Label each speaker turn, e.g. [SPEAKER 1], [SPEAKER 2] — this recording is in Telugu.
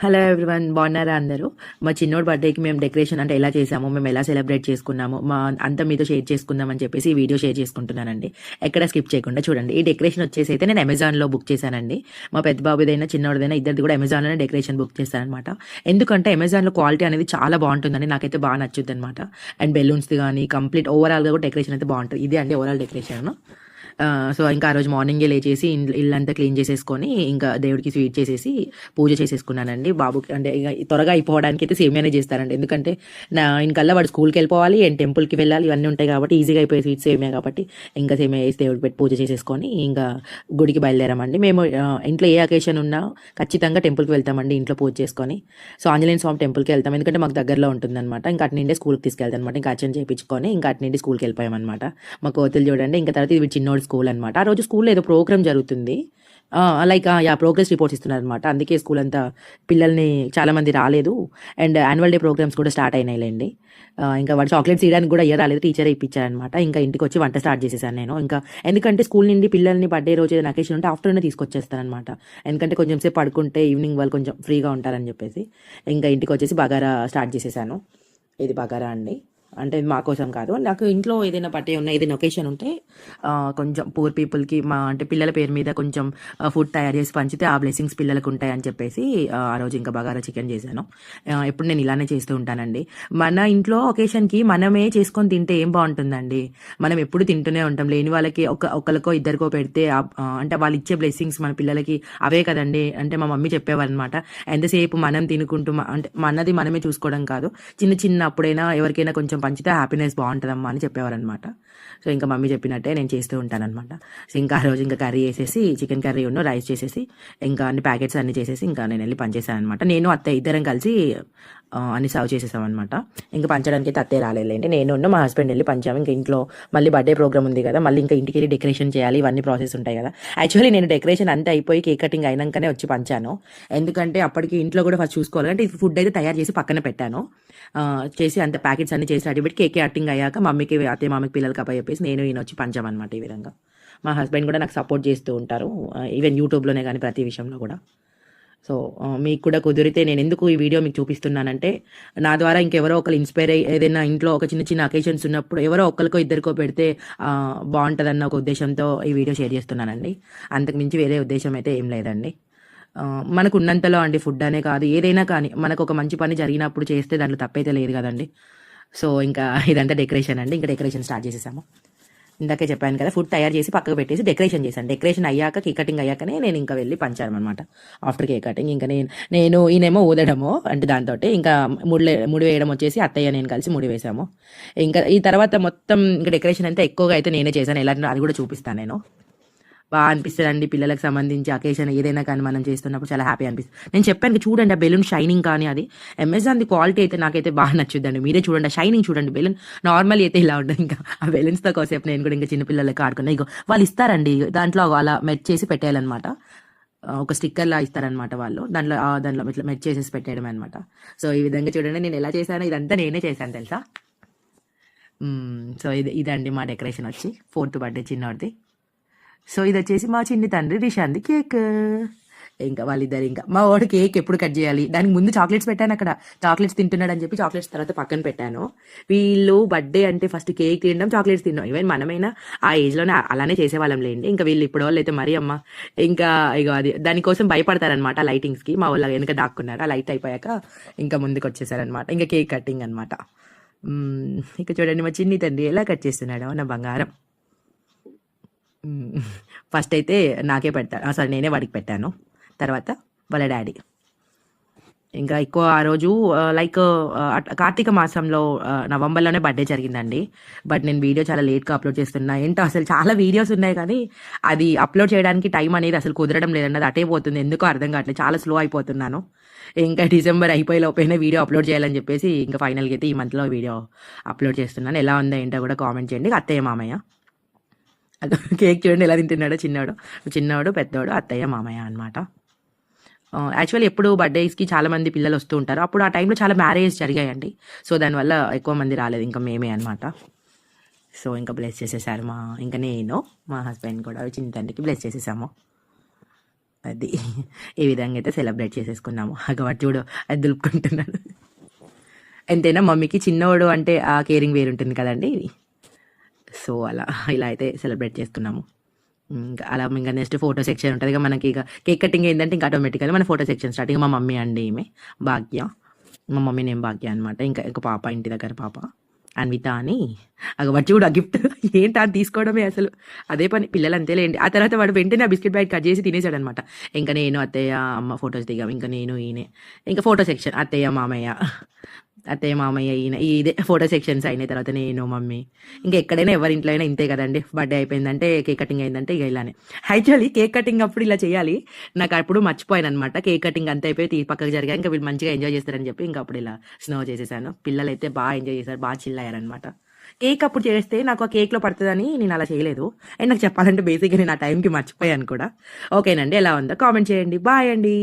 [SPEAKER 1] హలో ఎవ్రీవన్, బాగున్నారా అందరూ? మా చిన్నోడి బర్త్డేకి మేము డెకరేషన్ అంటే ఎలా చేసాము, మేము ఎలా సెలబ్రేట్ చేసుకున్నాము, అంతా మీతో షేర్ చేసుకుందాం అని చెప్పేసి ఈ వీడియో షేర్ చేసుకుంటున్నానండి. ఎక్కడ స్కిప్ చేయకుండా చూడండి. ఈ డెకరేషన్ వచ్చేసి అయితే నేను అమెజాన్లో బుక్ చేశానండి. మా పెద్ద బాబుదైనా చిన్నోడిదైనా ఇద్దరిది కూడా అమెజాన్లోనే డెకరేషన్ బుక్ చేశానమాట. ఎందుకంటే అమెజాన్లో క్వాలిటీ అనేది చాలా బాగుంటుందండి, నాకైతే బాగా నచ్చుద్ది అనమాట. అండ్ బెలూన్స్ది కానీ కంప్లీట్ ఓవరాల్గా కూడా డెకరేషన్ అయితే బాగుంటుంది. ఇది అండి ఓవరాల్ డెకరేషన్. సో ఇంకా ఆ రోజు మార్నింగే లేచేసి ఇల్లంతా క్లీన్ చేసేసుకొని ఇంకా దేవుడికి స్వీట్ చేసేసి పూజ చేసేసుకున్నానండి. బాబుకి అంటే ఇక త్వరగా అయిపోవడానికి అయితే సేమియానే చేస్తారండి. ఎందుకంటే నా ఇంకల్లా వాడు స్కూల్కి వెళ్ళిపోవాలి అండ్ టెంపుల్కి వెళ్ళాలి, ఇవన్నీ ఉంటాయి కాబట్టి ఈజీగా అయిపోయి స్వీట్ సేమియా కాబట్టి ఇంకా సేమియా వేసి దేవుడికి పెట్టి పూజ చేసేసుకొని ఇంకా గుడికి బయలుదేరామండి. మేము ఇంట్లో ఏ అకేషన్ ఉన్నా ఖచ్చితంగా టెంపుల్కి వెళ్తామండి, ఇంట్లో పూజ చేసుకొని. సో ఆంజనేయ స్వామి టెంపుల్కి వెళ్తాం, ఎందుకంటే మాకు దగ్గరలో ఉంటుందన్నమాట. ఇంకా అటు నుండే స్కూల్కి తీసుకెళ్తాం అనమాట. ఇంకా అర్చన చేయించుకొని ఇంకా అటు నుండి స్కూల్కి వెళ్ళిపోయామన్నమాట. మా కోతులు చూడండి. ఇంకా తర్వాత ఇది చిన్నోడు స్కూల్ అనమాట. ఆ రోజు స్కూల్లో ఏదో ప్రోగ్రామ్ జరుగుతుంది, లైక్ ప్రోగ్రెస్ రిపోర్ట్స్ ఇస్తున్నారు అనమాట. అందుకే స్కూల్ అంతా పిల్లల్ని చాలామంది రాలేదు. అండ్ యాన్యువల్ డే ప్రోగ్రామ్స్ కూడా స్టార్ట్ అయినాయిలేండి. ఇంకా వాడు చాక్లెట్స్ ఇవ్వడానికి కూడా రాలేదు, టీచరే ఇప్పించారనమాట. ఇంకా ఇంటికి వచ్చి వంట స్టార్ట్ చేసేసాను నేను. ఇంకా ఎందుకంటే స్కూల్ నుండి పిల్లల్ని బర్త్డే రోజు ఏదైనా అకేషన్ ఉంటే ఆఫ్టర్నూన్ తీసుకొచ్చేస్తాను అనమాట. ఎందుకంటే కొంచెం సేపు పడుకుంటే ఈవినింగ్ వాళ్ళు కొంచెం ఫ్రీగా ఉంటారని చెప్పేసి ఇంకా ఇంటికి వచ్చేసి బగారా స్టార్ట్ చేసేసాను. ఇది బగారా అండి, అంటే మా కోసం కాదు, నాకు ఇంట్లో ఏదైనా బర్త్డే ఉన్న ఏదైనా ఒకేషన్ ఉంటే కొంచెం పూర్ పీపుల్కి అంటే పిల్లల పేరు మీద కొంచెం ఫుడ్ తయారు చేసి పంచితే ఆ బ్లెస్సింగ్స్ పిల్లలకు ఉంటాయని చెప్పేసి ఆ రోజు ఇంకా బగారా చికెన్ చేశాను. ఎప్పుడు నేను ఇలానే చేస్తూ ఉంటానండి. మన ఇంట్లో ఒకేషన్కి మనమే చేసుకొని తింటే ఏం బాగుంటుందండి. మనం ఎప్పుడు తింటూనే ఉంటాం, లేని వాళ్ళకి ఒకరికో ఇద్దరికో పెడితే అంటే వాళ్ళు ఇచ్చే బ్లెస్సింగ్స్ మన పిల్లలకి అవే కదండి. అంటే మా మమ్మీ చెప్పేవారు అనమాట, ఎంతసేపు మనం తినుకుంటూ అంటే మనది మనమే చూసుకోవడం కాదు, చిన్న చిన్న అప్పుడైనా ఎవరికైనా కొంచెం పంచితే హ్యాపీనెస్ బాగుంటుందమ్మా అని చెప్పేవారు అనమాట. సో ఇంకా మమ్మీ చెప్పినట్టే నేను చేస్తూ ఉంటానన్నమాట. సో ఇంకా ఆ రోజు ఇంకా కర్రీ వేసేసి చికెన్ కర్రీ ఉన్న రైస్ చేసేసి ఇంకా అన్ని ప్యాకెట్స్ అన్ని చేసేసి ఇంకా నేను వెళ్ళి పనిచేశాను అనమాట. నేను అత్తయ్య ఇద్దరం కలిసి అన్ని సర్వ్ చేసేసామన్నమాట. ఇంకా పంచడానికి అయితే అత్తయ్య రాలేదండి, నేను మా హస్బెండ్ వెళ్ళి పంచాము. ఇంకా ఇంట్లో మళ్ళీ బర్త్డే ప్రోగ్రామ్ ఉంది కదా, మళ్ళీ ఇంకా ఇంటికి వెళ్ళి డెకరేషన్ చేయాలి, ఇవన్నీ ప్రాసెస్ ఉంటాయి కదా. యాక్చువల్లీ నేను డెకరేషన్ అంతా అయిపోయి కేక్ కటింగ్ అయినాకనే వచ్చి పంచాను, ఎందుకంటే అప్పటికి ఇంట్లో కూడా ఫస్ట్ చూసుకోవాలి. అంటే ఫుడ్ అయితే తయారు చేసి పక్కన పెట్టాను, చేసి అంత ప్యాకెట్స్ అన్ని చేసి రెడీ పెట్టి కేక్ కటింగ్ అయ్యాక మమ్మీకి అత్తయ్య మామకి పిల్లలకి అప్ప చెప్పేసి నేను ఈయన వచ్చి పంచామన్నమాట. ఈ విధంగా మా హస్బెండ్ కూడా నాకు సపోర్ట్ చేస్తూ ఉంటారు, ఈవెన్ యూట్యూబ్లోనే కానీ ప్రతి విషయంలో కూడా. సో మీకు కూడా కుదిరితే నేను ఎందుకు ఈ వీడియో మీకు చూపిస్తున్నానంటే, నా ద్వారా ఇంకెవరో ఒకరు ఇన్స్పైర్ అయ్యి ఏదైనా ఇంట్లో ఒక చిన్న చిన్న అకేషన్స్ ఉన్నప్పుడు ఎవరో ఒకరికో ఇద్దరికో పెడితే బాగుంటుందన్న ఒక ఉద్దేశంతో ఈ వీడియో షేర్ చేస్తున్నానండి. అంతకుమించి వేరే ఉద్దేశం అయితే ఏం లేదండి. మనకు ఉన్నంతలో అండి, ఫుడ్ అనే కాదు ఏదైనా కానీ మనకు ఒక మంచి పని జరిగినప్పుడు చేస్తే దాంట్లో తప్పైతే లేదు కదండి. సో ఇంకా ఇదంతా డెకరేషన్ అండి. ఇంకా డెకరేషన్ స్టార్ట్ చేసేసాము. ఇందాకే చెప్పాను కదా, ఫుడ్ తయారు చేసి పక్కకు పెట్టేసి డెకరేషన్ చేశాను. డెకరేషన్ అయ్యాక కేక్ కటింగ్ అయ్యాకనే నేను ఇంకా వెళ్ళి పంచాను అనమాట. ఆఫ్టర్ కేక్ కటింగ్ ఇంకా నేను ఈయనేమో ఊదడము అంటే దాంతో ఇంకా ముడి వేయడం వచ్చేసి అత్తయ్య నేను కలిసి ముడి వేసాము. ఇంకా ఈ తర్వాత మొత్తం ఇంకా డెకరేషన్ అంతా ఎక్కువగా అయితే నేనే చేశాను. ఎలా అది కూడా చూపిస్తాను నేను. బాగా అనిపిస్తుంది అండి, పిల్లలకు సంబంధించి అకేషన్ ఏదైనా కానీ మనం చేస్తున్నప్పుడు చాలా హ్యాపీ అనిపిస్తుంది. నేను చెప్పాను చూడండి, ఆ బెలూన్ షైనింగ్ కానీ అది అమెజాన్ది క్వాలిటీ అయితే నాకైతే బాగా నచ్చుద్దండి. మీరే చూడండి, షైనింగ్ చూడండి. బెలూన్ నార్మల్ అయితే ఇలా ఉంటుంది, ఇంకా ఆ బెలూన్స్తో కాసేపు నేను కూడా ఇంకా చిన్నపిల్లలకి ఆడుకున్నా. ఇగో వాళ్ళు ఇస్తారండి, దాంట్లో అలా మెచ్ చేసి పెట్టేయాలన్నమాట. ఒక స్టిక్కర్లా ఇస్తారనమాట వాళ్ళు, దాంట్లో ఇట్లా మెచ్ చేసేసి పెట్టేయడం అనమాట. సో ఈ విధంగా చూడండి నేను ఎలా చేశాను, ఇదంతా నేనే చేశాను తెలుసా. సో ఇదండి మా డెకరేషన్ వచ్చి 4th బర్త్డే చిన్నోడిది. సో ఇది వచ్చేసి మా చిన్ని తండ్రి రిషాంది కేక్. ఇంకా వాళ్ళిద్దరు ఇంకా మా వాడు కేక్ ఎప్పుడు కట్ చేయాలి, దానికి ముందు చాక్లెట్స్ పెట్టాను అక్కడ. చాక్లెట్స్ తింటున్నాడు అని చెప్పి చాక్లెట్స్ తర్వాత పక్కన పెట్టాను. వీళ్ళు బర్త్డే అంటే ఫస్ట్ కేక్ తినడం, చాక్లెట్స్ తినడం. ఈవెన్ మనమైనా ఆ ఏజ్లోనే అలానే చేసేవాళ్ళం లేండి. ఇంకా వీళ్ళు ఇప్పుడు వాళ్ళు అయితే మరీ అమ్మ ఇంకా ఇక అది దానికోసం భయపడతారనమాట లైటింగ్స్కి. మా వాళ్ళు వెనక దాక్కున్నారు, ఆ లైట్ అయిపోయాక ఇంకా ముందుకు వచ్చేసారనమాట. ఇంకా కేక్ కటింగ్ అనమాట. ఇక చూడండి మా చిన్ని తండ్రి ఎలా కట్ చేస్తున్నాడో నా బంగారం. ఫస్ట్ అయితే నాకే పెడతాను, సారీ నేనే వాడికి పెట్టాను, తర్వాత వాళ్ళ డాడీ. ఇంకా ఎక్కువ ఆ రోజు లైక్ కార్తీక మాసంలో నవంబర్లోనే బర్త్డే జరిగిందండి. బట్ నేను వీడియో చాలా లేట్గా అప్లోడ్ చేస్తున్నా. ఏంటో అసలు చాలా వీడియోస్ ఉన్నాయి కానీ అది అప్లోడ్ చేయడానికి టైం అనేది అసలు కుదరడం లేదండి. అది అటే పోతుంది, ఎందుకో అర్థం కావట్లేదు, చాలా స్లో అయిపోతున్నాను. ఇంకా డిసెంబర్ అయిపోయే లోపైనా వీడియో అప్లోడ్ చేయాలని చెప్పేసి ఇంకా ఫైనల్గా అయితే ఈ మంత్లో వీడియో అప్లోడ్ చేస్తున్నాను. ఎలా ఉందో ఏంటో కూడా కామెంట్ చేయండి. అత్తయ్య మామయ్య అది కేక్ చూడండి ఎలా తింటున్నాడో, చిన్నవాడు పెద్దవాడు అత్తయ్య మామయ్య అనమాట. యాక్చువల్లీ ఎప్పుడు బర్త్డేస్కి చాలా మంది పిల్లలు వస్తూ ఉంటారు, అప్పుడు ఆ టైంలో చాలా మ్యారేజ్ జరిగాయండి. సో దానివల్ల ఎక్కువ మంది రాలేదు, ఇంకా మేమే అనమాట. సో ఇంకా బ్లెస్ చేసేసారు ఇంకా నేను మా హస్బెండ్ కూడా చిన్న తండ్రికి బ్లెస్ చేసేసాము. అది ఈ విధంగా అయితే సెలబ్రేట్ చేసేసుకున్నాము. అగవాడు చూడు అది దులుపుకుంటున్నాడు. ఎంతైనా మమ్మీకి చిన్నోడు అంటే ఆ కేరింగ్ వేరుంటుంది కదండి. సో అలా ఇలా అయితే సెలబ్రేట్ చేసుకున్నాము. ఇంకా అలా ఇంకా నెక్స్ట్ ఫోటో సెక్షన్ ఉంటుంది. ఇక మనకి ఇక కేక్ కటింగ్ ఏంటంటే ఇంకా ఆటోమేటిక్గా మన ఫోటో సెక్షన్ స్టార్ట్. ఇక మా మమ్మీ అండి ఈమె భాగ్య, మా మమ్మీ నేమ్ భాగ్య అనమాట. ఇంకా పాప, ఇంటి దగ్గర పాప అన్విత అని. వచ్చి కూడా గిఫ్ట్ ఏంటి అది తీసుకోవడమే అసలు అదే పని, పిల్లలు అంతేలేండి. ఆ తర్వాత వాడు వెంటనే ఆ బిస్కెట్ బ్యాగ్ కట్ చేసి తినేసాడు అనమాట. ఇంకా నేను అత్తయ్య అమ్మ ఫొటోస్ దిగాం. ఇంకా నేను ఈయనే ఇంకా ఫోటో సెక్షన్ అత్తయ్య మామయ్య ఈయన ఇదే ఫోటో సెక్షన్స్ అయిన తర్వాత నేను మమ్మీ. ఇంకా ఎక్కడైనా ఎవరి ఇంట్లో అయినా ఇంతే కదండి. బర్త్డే అయిపోయిందంటే కేక్ కటింగ్ అయిందంటే ఇక ఇలానే. యాక్చువల్లీ కేక్ కటింగ్ అప్పుడు ఇలా చేయాలి, నాకు అప్పుడు మర్చిపోయాను అనమాట. కేక్ కటింగ్ అంతా అయిపోయి పక్కకు జరిగా ఇంకా వీళ్ళు మంచిగా ఎంజాయ్ చేస్తారని చెప్పి ఇంకా అప్పుడు ఇలా స్నో చేసేసాను. పిల్లలు అయితే బాగా ఎంజాయ్ చేశారు, బాగా చిల్ అయ్యారనమాట. కేక్ అప్పుడు చేస్తే నాకు ఆ కేక్లో పడుతుందని నేను అలా చేయలేదు. అండ్ నాకు చెప్పాలంటే బేసిక్గా నేను ఆ టైంకి మర్చిపోయాను కూడా. ఓకేనండి, ఎలా ఉందో కామెంట్ చేయండి. బాయ్ అండి.